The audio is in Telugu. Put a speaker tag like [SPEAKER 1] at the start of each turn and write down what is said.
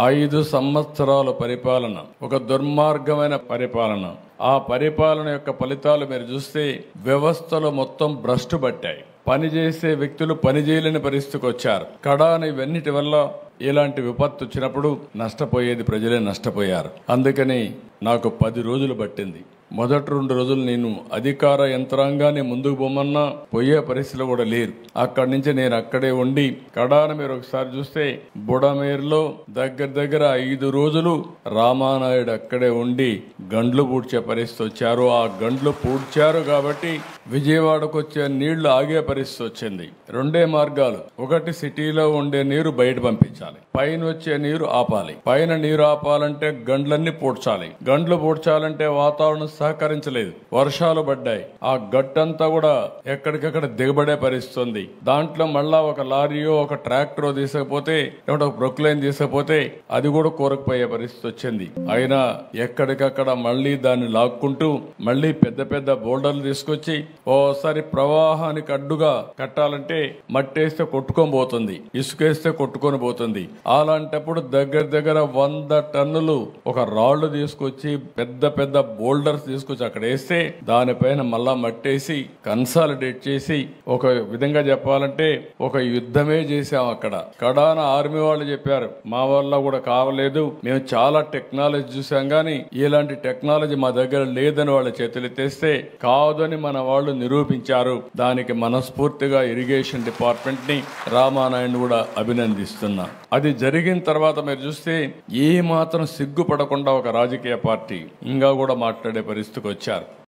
[SPEAKER 1] 5 సంవత్సరాల పరిపాలన, ఒక దుర్మార్గమైన పరిపాలన. ఆ పరిపాలన యొక్క ఫలితాలు మీరు చూస్తే వ్యవస్థలు మొత్తం భ్రష్టు పట్టాయి. పనిచేసే వ్యక్తులు పని చేయలేని పరిస్థితికి వచ్చారు. కడాన ఇవన్నిటి వల్ల ఇలాంటి విపత్తు వచ్చినప్పుడు నష్టపోయేది ప్రజలే నష్టపోయారు. అందుకని నాకు 10 రోజులు పట్టింది. మొదటి 2 రోజులు నేను అధికార యంత్రాంగాన్ని ముందుకు పోమన్నా పోయే పరిస్థితులు కూడా లేరు. అక్కడి నుంచి నేను అక్కడే ఉండి కడాన మీరు ఒకసారి చూస్తే బుడమేరులో దగ్గర 5 రోజులు రామానాయుడు అక్కడే ఉండి గండ్లు పూడ్చే పరిస్థితి వచ్చారు. ఆ గండ్లు పూడ్చారు కాబట్టి విజయవాడకు వచ్చే నీళ్లు ఆగే పరిస్థితి వచ్చింది. 2 మార్గాలు. ఒకటి, సిటీలో ఉండే నీరు బయట పంపించాలి, పైన వచ్చే నీరు ఆపాలి. పైన నీరు ఆపాలంటే గండ్లన్నీ పూడ్చాలి. గండ్లు పూడ్చాలంటే వాతావరణం సహకరించలేదు, వర్షాలు పడ్డాయి. ఆ గట్టంతా కూడా ఎక్కడికక్కడ దిగబడే పరిస్థితి ఉంది. దాంట్లో మళ్ళా ఒక లారీయో ఒక ట్రాక్టరో తీసుకపోతే ఒక ప్రొక్లైన్ తీసుకపోతే అది కూడా కూరకపోయే పరిస్థితి వచ్చింది. అయినా ఎక్కడికక్కడ మళ్ళీ దాన్ని లాక్కుంటూ మళ్ళీ పెద్ద బోల్డర్లు తీసుకొచ్చి ఓసారి ప్రవాహానికి అడ్డుగా కట్టాలంటే మట్టేస్తే కొట్టుకొని పోతుంది, ఇసుకేస్తే కొట్టుకొని పోతుంది. అలాంటప్పుడు దగ్గర 100 టన్నులు ఒక రాళ్లు తీసుకొచ్చి పెద్ద బోల్డర్స్ తీసుకొచ్చి అక్కడ వేస్తే దానిపైన మళ్ళా మట్టేసి కన్సాలిడేట్ చేసి ఒక విధంగా చెప్పాలంటే ఒక యుద్ధమే చేశాం. అక్కడ కడాన ఆర్మీ వాళ్ళు చెప్పారు, మా వల్ల కూడా కావలేదు, మేము చాలా టెక్నాలజీ చూసాం గానీ ఇలాంటి టెక్నాలజీ మా దగ్గర లేదని వాళ్ళ చేతులెత్తేస్తే కాదని మన వాళ్ళు నిరూపించారు. దానికి మనస్ఫూర్తిగా ఇరిగేషన్ డిపార్ట్మెంట్ ని రామానాయుడు కూడా అభినందిస్తున్నా. అది జరిగిన తర్వాత మీరు చూస్తే ఏ మాత్రం సిగ్గుపడకుండా ఒక రాజకీయ పార్టీ ఇంకా కూడా మాట్లాడే పరిస్థితికి వచ్చారు.